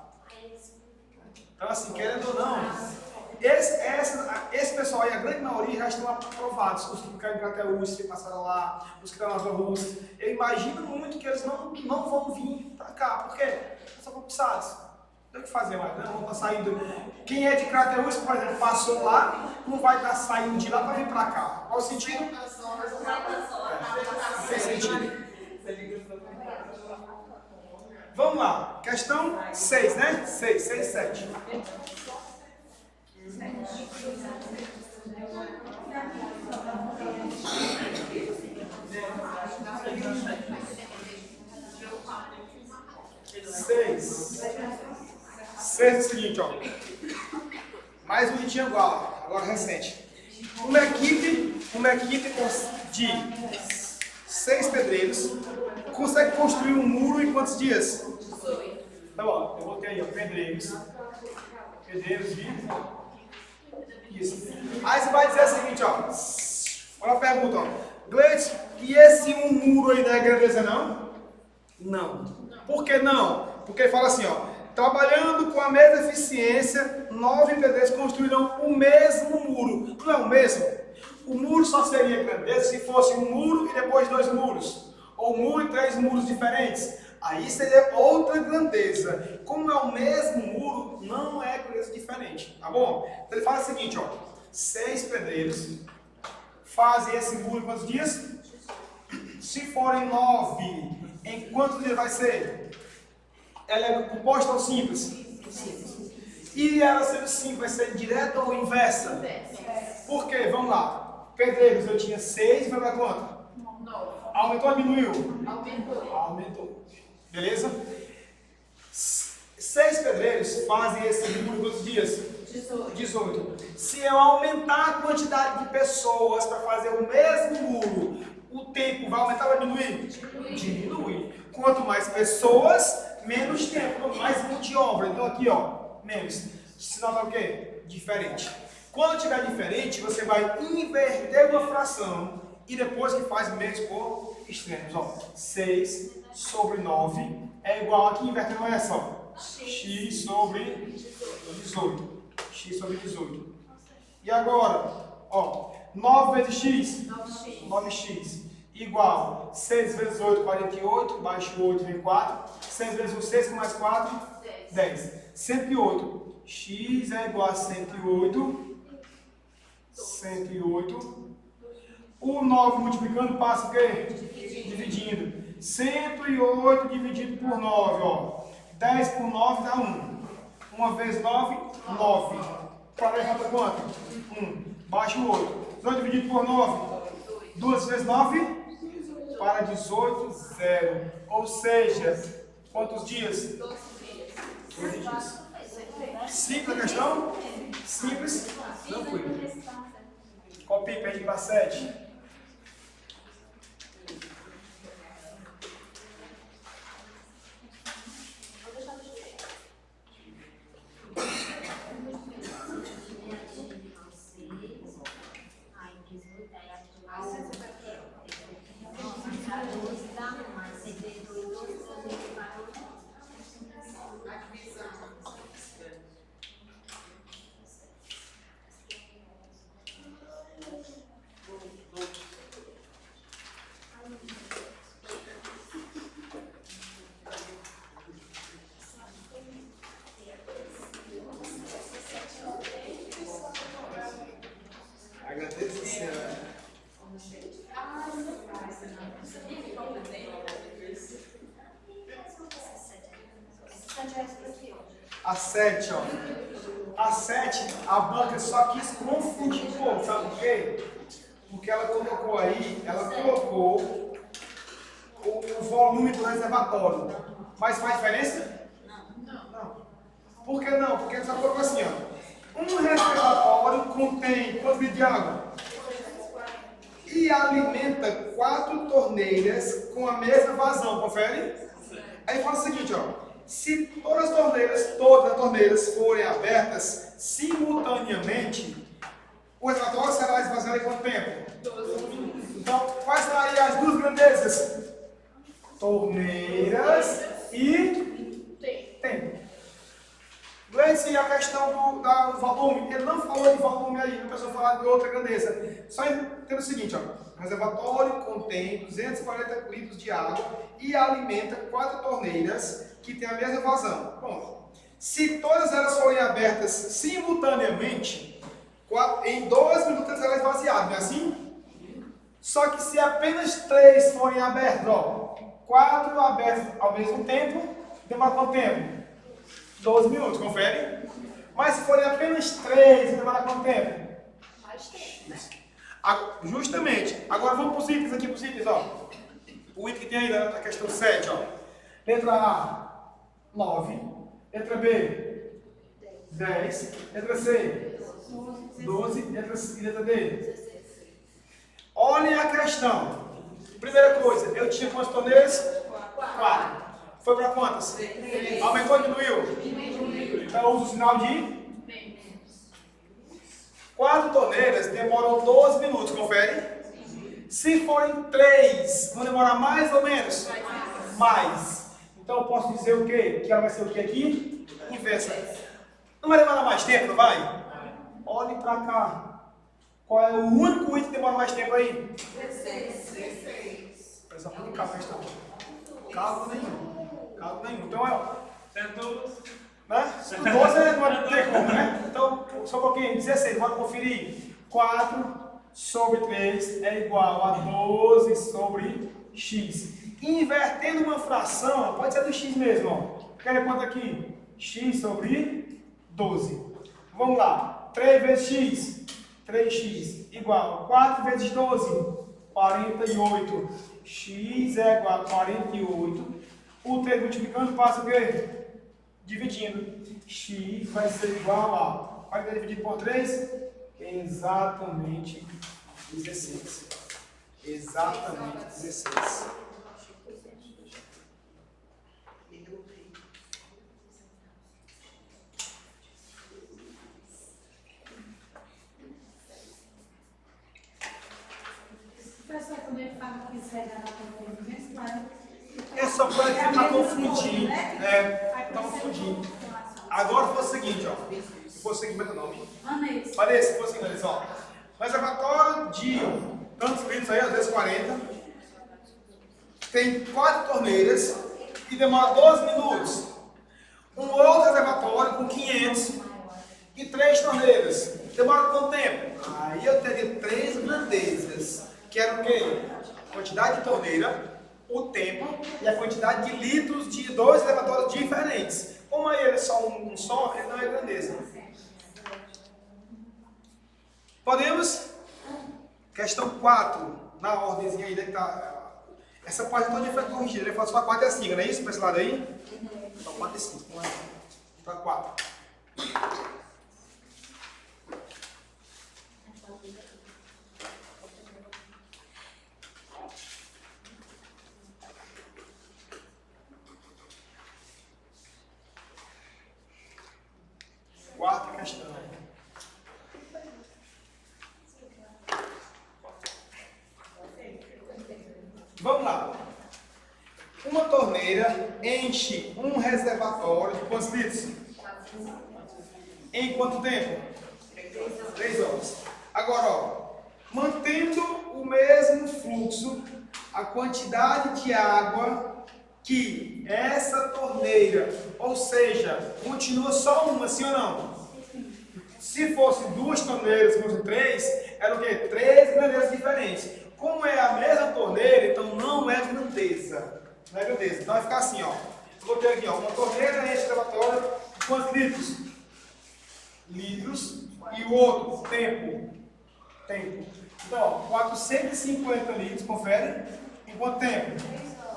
Então, assim, querendo ou não, esse pessoal aí, a grande maioria, já estão aprovados. Os que ficaram em Crateús, que passaram lá, os que estão nas Russas. Eu imagino muito que eles não vão vir para cá. Por quê? Eles são concursados. Não tem o que fazer mais, né? Vão estar saindo. Quem é de Crateús, por exemplo, passou lá, não vai estar saindo de lá para vir para cá. Qual o sentido? Não tem sentido. Vamos lá. Questão 6, né? 6, 7. Seis é o seguinte, ó. Mais um item igual, agora recente. Uma equipe de 6 pedreiros consegue construir um muro em quantos dias? 18. Então, ó, eu botei aí, ó, pedreiros de... Isso. Aí você vai dizer o seguinte, ó. Olha a pergunta, ó. Gleide, e esse um muro aí não é grandeza, não? Não. Por que não? Porque ele fala assim, ó. Trabalhando com a mesma eficiência, 9 pedreiros construirão o mesmo muro. Não é o mesmo? O muro só seria grandeza se fosse um muro e depois 2 muros. Ou um muro e 3 muros diferentes. Aí seria outra grandeza. Como é o mesmo muro, não é grandeza diferente. Tá bom? Então ele fala o seguinte, ó. 6 pedreiros fazem esse muro em quantos dias? Se forem 9, em quantos dias vai ser? Ela é composta ou simples? Simples. E ela sendo simples, vai ser direta ou inversa? Por quê? Vamos lá. Pedreiros, eu tinha 6, vai para quanto? 9. Aumentou ou diminuiu? Aumentou. Beleza? 6 pedreiros fazem esse muro em quantos dias? 18. Se eu aumentar a quantidade de pessoas para fazer o mesmo muro, o tempo vai aumentar ou vai diminuir? Diminui. Quanto mais pessoas, menos tempo, mais mão de obra. Então aqui, ó, menos. Sinal vai o quê? Diferente. Quando tiver diferente, você vai inverter uma fração e depois que faz menos por extremos, ó. 6 sobre 9 é igual aqui, invertendo essa, ó. X sobre 18. X sobre 18. E agora, ó, 9 vezes x? 9x. Igual 6 vezes 8, 48. Baixo o 8, vem 4. 6 vezes 1, 6, com mais 4, 10. 108. X é igual a 108. 108. O 9 multiplicando passa o quê? Dividindo. 108 dividido por 9, ó. 10 por 9 dá 1. 1 vezes 9, 9. Para aí falta quanto? 1. Baixa o 8. 18 dividido por 9. 2 vezes 9? Para 18, 0. Ou seja, quantos dias? 12 dias. Simples a questão? Simples? Tranquilo. Copia, pede para 7. Agradeço, senhora. A 7, ó. A 7, a banca só quis confundir um pouco, sabe por quê? Porque ela colocou aí, o volume do reservatório. Mas faz diferença? Não. Por que não? Porque ela só colocou assim, ó. Um reservatório contém quantos litros de água? E alimenta 4 torneiras com a mesma vazão, confere? Aí fala o seguinte, ó. Se todas as torneiras forem abertas simultaneamente, o reservatório será esvaziado em quanto tempo? 12 minutos. Então, quais seriam as duas grandezas? Torneiras e tempo. Gleice, a questão do volume, ele não falou de volume aí, não precisou falar de outra grandeza. Só entenda o seguinte, ó. O reservatório contém 240 litros de água e alimenta 4 torneiras que têm a mesma vazão. Bom, se todas elas forem abertas simultaneamente, em 2 minutos ela é esvaziada, não é assim? Só que se apenas 3 forem abertas, ó, 4 abertas ao mesmo tempo, demora quanto tempo? 12 minutos, confere? Mas se forem apenas 3, demora quanto tempo? Mais tempo. Justamente. Agora vamos para os itens aqui, para os itens, ó. O item que tem aí na questão 7, ó. Letra A, 9. Letra B, 10. Letra C, 12. Letra D. Olhem a questão. Primeira coisa, eu tinha quantas torneiras? 4. Foi para quantas? 3. Aumentou ou diminuiu? Então eu uso o sinal de 4 torneiras demoram 12 minutos, confere? Se forem 3, vão demorar mais ou menos? Mais. Então eu posso dizer o quê? Que ela vai ser o quê aqui? Inversa. Não vai demorar mais tempo, não vai? Olhe para cá. Qual é o único item que demora mais tempo aí? 16. Presta muito café, está bom. Cálculo nenhum. Então é. Né? Se 12 não tem como, né? Então, só um pouquinho. 16, bora conferir. 4 sobre 3 é igual a 12 sobre x. Invertendo uma fração, pode ser do x mesmo, ó. Quer ver quanto aqui? X sobre 12. Vamos lá. 3 vezes x, 3x, igual a 4 vezes 12, 48. X é igual a 48. O 3 multiplicando passa o quê? Dividindo. X vai ser igual a... 40 dividido por 3? Exatamente 16. Exatamente 16. Pessoal, quando ele fala que isso é da conferência, claro. É só para confundir. Para confundir. Agora foi o seguinte, ó. Se fosse seguir meu nome. Vanessa. Vanessa, se fosse seguir, olha só. Reservatório de tantos litros aí, às vezes 40. Tem 4 torneiras e demora 12 minutos. Um outro reservatório com 500 e 3 torneiras. Demora quanto tempo? Aí eu teria 3 grandezas. Que era o quê? Quantidade de torneira, o tempo e a quantidade de litros de 2 reservatórios diferentes. Como aí ele é só um só, ele não é grandeza. Podemos? Questão 4. Na ordemzinha aí, deve estar. Essa parte toda foi corrigida. Ele falou só 4 e 5, não é isso? Para esse lado aí? Então 4 e 5. Vamos lá. Para 4. Quarta questão. Vamos lá. Uma torneira enche um reservatório de quantos litros? Em quanto tempo? 3 horas. Agora, ó, mantendo o mesmo fluxo, a quantidade de água que essa torneira, ou seja, continua só uma, sim ou não? Se fosse 2 torneiras, se fosse 3, era o quê? 3 grandezas diferentes. Como é a mesma torneira, então não é grandeza. Não é grandeza. Então vai ficar assim, ó. Eu vou ter aqui, ó, uma torneira enche reservatório de quantos litros? Litros. E o outro, tempo. Tempo. Então, ó, 450 litros, confere. Em quanto tempo?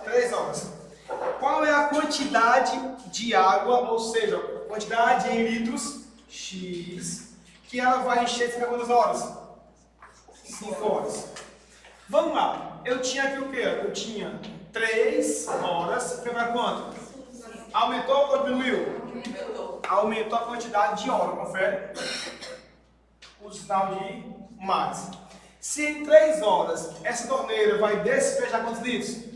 3 horas. Qual é a quantidade de água, ou seja, quantidade em litros, X, que ela vai encher de quantas horas? 5 horas. Vamos lá. Eu tinha aqui o quê? Eu tinha 3 horas. Foi para quanto? Aumentou ou diminuiu? Aumentou a quantidade de hora, confere? O sinal de mais. Se em 3 horas essa torneira vai despejar quantos litros?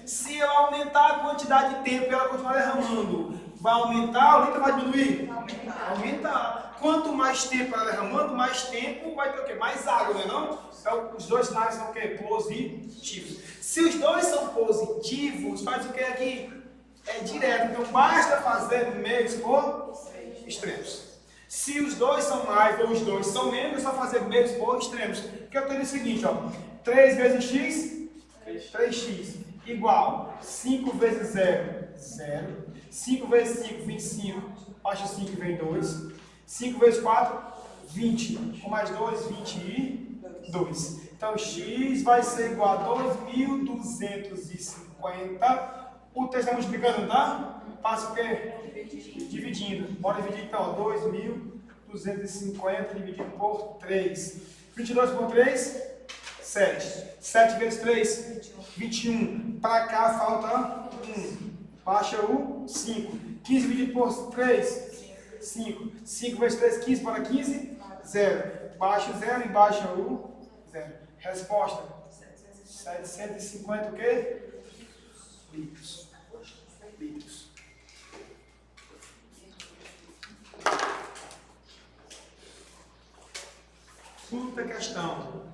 Se eu aumentar a quantidade de tempo e ela continuar derramando, vai aumentar ou o litro vai diminuir? Aumentar. Quanto mais tempo ela derramando, mais tempo vai ter o quê? Mais água, não é não? Então, os dois sinais são o quê? Positivos. Se os dois são positivos, faz o que aqui? É direto. Então, basta fazer meios por extremos. Se os dois são mais ou os dois são menos, é só fazer meios por extremos. Porque eu tenho o seguinte, ó. 3 vezes x, 3x, igual 5 vezes 0, 0. 5 vezes 5, 25. Baixa 5 vem 2. 5 vezes 4, 20. Com mais 2, 22. Então, x vai ser igual a 2.250. O texto está multiplicando, tá? Passa o quê? Dividindo. Bora dividir então. 2.250 dividido por 3. 22 por 3, 7. 7 vezes 3, 21. Para cá falta 1. Baixa o 5. 15 dividido por 3, 5. 5 vezes 3, 15 para 15, 0. Baixa o 0 e baixa o 0. Resposta: 750 o quê? Litros. Litros. Quinta questão.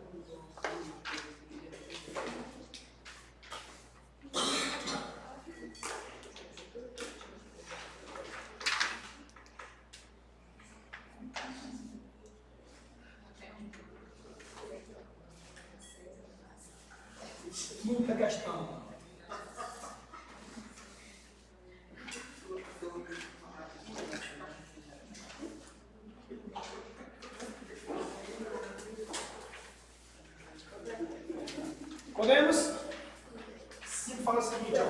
Quinta questão. Podemos? Se fala o seguinte, ó.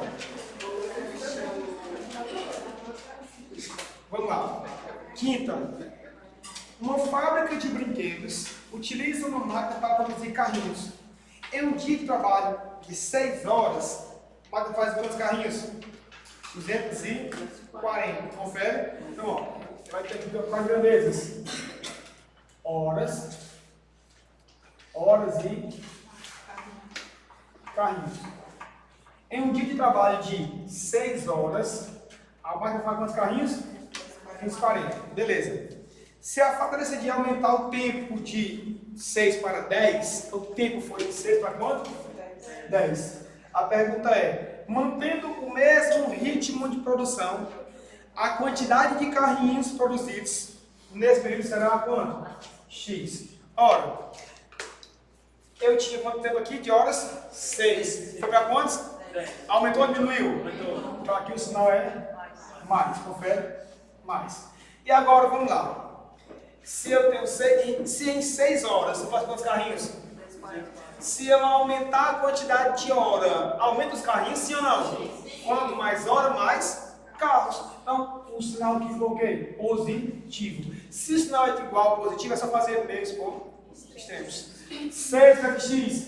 Vamos lá. Quinta. Uma fábrica de brinquedos utiliza uma máquina para produzir carrinhos. Em um dia de trabalho de 6 horas, a máquina faz quantos carrinhos? 240. Confere? Então, ó, vai ter aqui 4 grandezas. Horas. Horas e carrinhos. Em um dia de trabalho de 6 horas, a máquina faz quantos carrinhos? 240. Beleza. Se a fato decidir aumentar o tempo de 6 para 10, o tempo foi de 6 para quanto? 10. A pergunta é, mantendo o mesmo ritmo de produção, a quantidade de carrinhos produzidos nesse período será quanto? X. Ora, eu tinha quanto tempo aqui de horas? 6. Foi para quantos? 10. Aumentou ou diminuiu? Aumentou. Então aqui o sinal é mais. Confere? Mais. E agora vamos lá. Se eu tenho 6, se em 6 horas eu faço quantos carrinhos? Se eu aumentar a quantidade de hora, aumenta os carrinhos, sim ou não? Quanto mais hora, mais carros. Então, o sinal aqui ficou o quê? Positivo. Se o sinal é igual ao positivo, é só fazer meios por extremos. 6 vezes x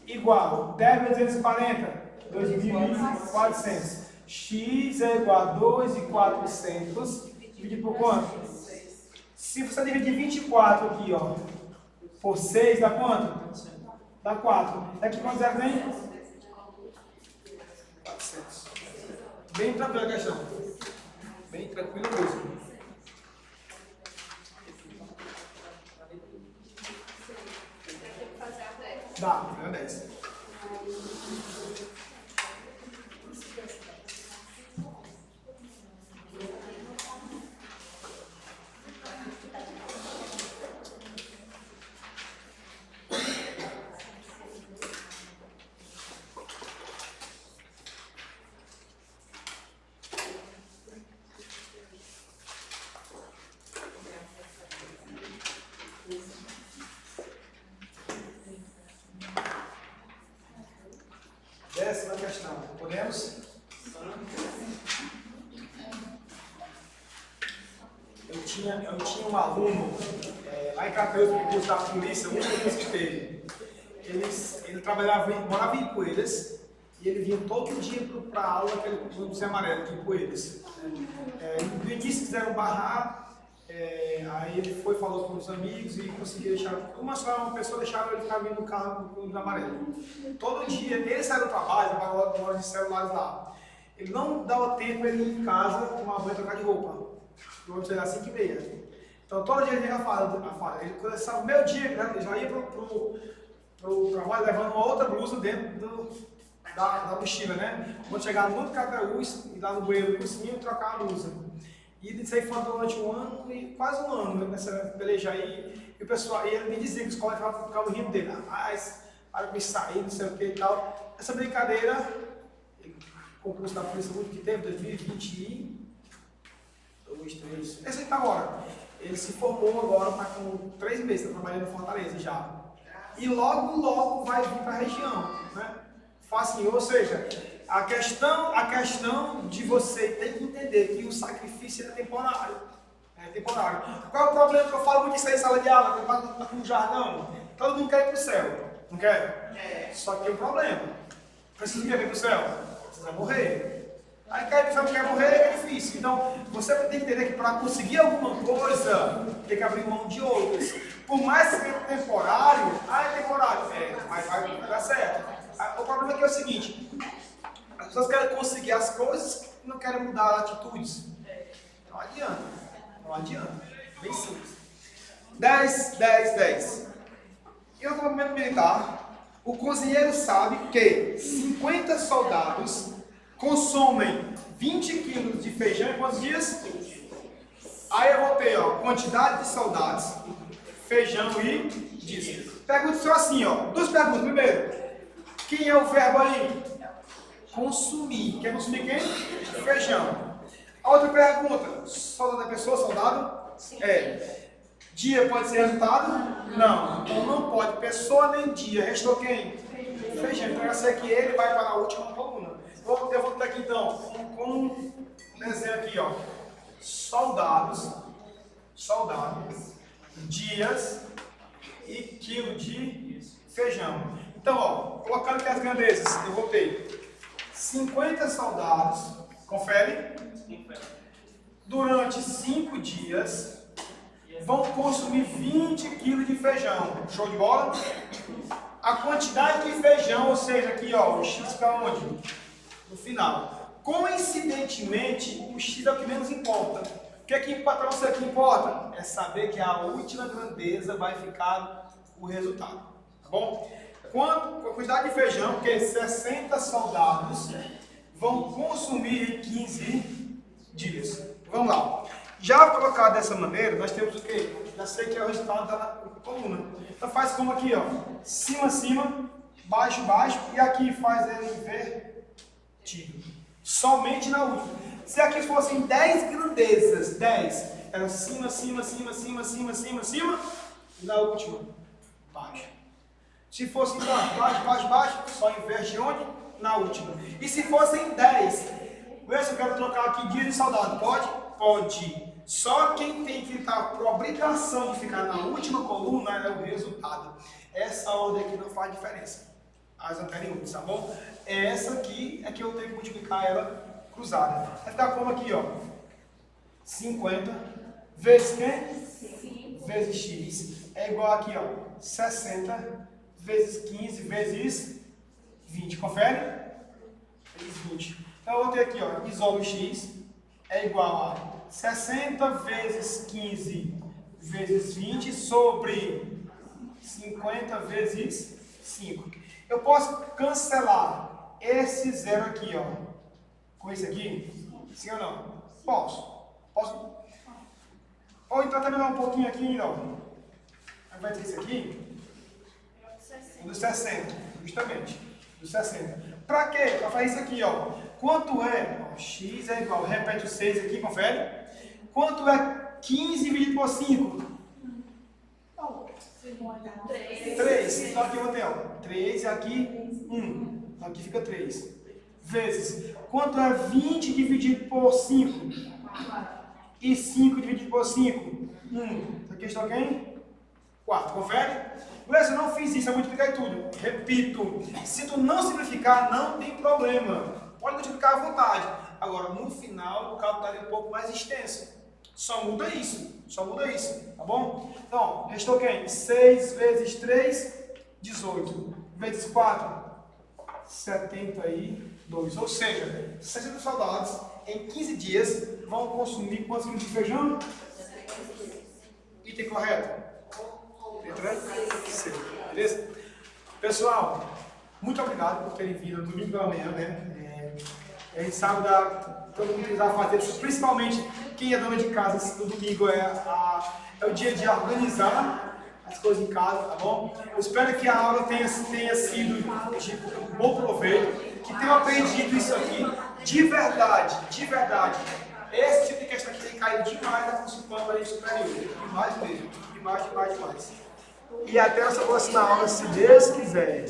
igual 10 vezes 240, 2.400. X é igual a 2.400 dividido por quanto? Se você dividir 24 aqui, ó, por 6, dá quanto? Dá 4. Aqui quanto zero vem? 400. Bem tranquila a questão. Bem tranquila mesmo. Dá, é 10. Décima questão. Podemos? Eu tinha um aluno lá em Crateus, no curso da polícia, um dos cursos que teve. Ele morava em Ipueiras e ele vinha todo dia para a aula, aquele ônibus amarelo de Ipueiras. No início quiseram barrar, aí ele falou com os amigos e conseguiu deixar. Uma pessoa deixava ele ficar vindo no carro no amarelo. Todo dia, ele saiu do trabalho, pagava horas de celulares lá. Ele não dava tempo ele ir em casa tomar banho e trocar de roupa. O ônibus era 5h30. Então todo dia ele ia a ele começava o meu dia, ele já ia pro trabalho levando uma outra blusa dentro da mochila, né? Quando chegava no Crateus, ir lá no banheiro do cursinho e trocar a blusa. E isso aí foi durante um ano, e quase um ano, nessa peleja aí. E o pessoal, e ele me dizia que os colegas ficavam rindo dele. Rapaz, para com isso aí, não sei o que e tal. Essa brincadeira, concurso da polícia muito que teve, 2022, 2023. Esse aí tá agora. Ele se formou agora, está com 3 meses, está trabalhando em Fortaleza já. E logo vai vir para a região, né? Facinho, ou seja, a questão de você ter que entender que o sacrifício é temporário. É temporário. Qual é o problema que eu falo muito isso aí em sala de aula? Que eu falo no jargão. Todo mundo quer ir para o céu, não quer? Só que tem um problema. Precisa ir para o céu? Precisa morrer. Aí quer ir para o céu, não quer morrer, é difícil. Então, você tem que entender que para conseguir alguma coisa, tem que abrir mão de outras. Por mais que seja temporário, é temporário, mas vai dar certo. O problema aqui é o seguinte, as pessoas querem conseguir as coisas e não querem mudar atitudes. Não adianta. Bem simples. 10. Em outro movimento militar, o cozinheiro sabe que 50 soldados consomem 20 quilos de feijão em quantos dias? Aí eu voltei, quantidade de soldados, feijão e diesel. Pergunta só assim, 2 perguntas. Primeiro, quem é o verbo aí? Consumir. Quer consumir quem? Feijão. A outra pergunta, soldado é pessoa, soldado? Sim. Dia pode ser resultado? Não. Então não pode. Pessoa nem dia. Restou quem? Feijão. Então eu sei que ele vai para a última coluna. Eu vou botar aqui então, com um desenho aqui, soldados, dias e quilo de feijão. Então, colocando aqui as grandezas, eu vou ter 50 soldados, confere? Durante 5 dias, vão consumir 20 kg de feijão. Show de bola? A quantidade de feijão, ou seja, aqui o X para onde? No final. Coincidentemente, o X é o que menos importa. que para você que importa? É saber que a última grandeza vai ficar o resultado, tá bom? A quantidade de feijão, que 60 soldados vão consumir em 15 dias. Vamos lá. Já colocado dessa maneira, nós temos o quê? Já sei que é o resultado da coluna. Então faz como aqui, ó. Cima, cima, baixo, baixo. E aqui faz ele invertido. Somente na última. Se aqui fossem 10 grandezas, 10, era cima, cima, cima, cima, cima, cima, cima. E na última, baixo. Se fosse baixo, baixo, baixo, baixo, só inverte onde? Na última. E se fossem 10, eu quero trocar aqui dia de saudade, pode? Pode. Só quem tem que estar por obrigação de ficar na última coluna é o resultado. Essa ordem aqui não faz diferença. As anteriores, tá bom? Essa aqui é que eu tenho que multiplicar ela cruzada. Vai ficar como aqui, ó. 50 vezes quem? Vezes x. É igual aqui, ó. 60 vezes 15 vezes 20. Confere? Vezes 20. Então eu vou ter aqui, ó. Isolo x é igual a 60 vezes 15 vezes 20 sobre 50 vezes 5. Eu posso cancelar esse zero aqui, ó, com esse aqui? Sim ou não? Posso. Posso? Ou então também dar um pouquinho aqui ainda, ó. Aí vai ter esse aqui. O do 60, justamente. Do 60. Pra quê? Pra fazer isso aqui, ó. Quanto é? Ó, x é igual, repete o 6 aqui, confere. Quanto é 15 dividido por 5? 3. Então aqui eu vou ter, ó, 3 e aqui 1. Então aqui fica 3. Vezes. Quanto é 20 dividido por 5? E 5 dividido por 5? 1. Então aqui está quem? 4. Confere? Beleza, eu não fiz isso, eu multipliquei tudo. Repito, se tu não simplificar, não tem problema. Pode multiplicar à vontade. Agora, no final, o cálculo estaria um pouco mais extenso. Só muda isso, tá bom? Então, restou quem? 6 vezes 3, 18. Vezes 4, 72. Ou seja, 60 soldados em 15 dias vão consumir quantos quilos de feijão? Item correto? Letra C. Beleza? Pessoal, muito obrigado por terem vindo domingo pela manhã, né? A gente sabe todo mundo precisa fazer isso, principalmente quem é dona de casa. No domingo é o dia de organizar as coisas em casa, tá bom? Eu espero que a aula tenha sido de um bom proveito, que tenham aprendido isso aqui de verdade, de verdade. Esse tipo de questão aqui tem caído demais na consultoria para a gente superior, demais mesmo, demais. E até essa próxima aula, se Deus quiser.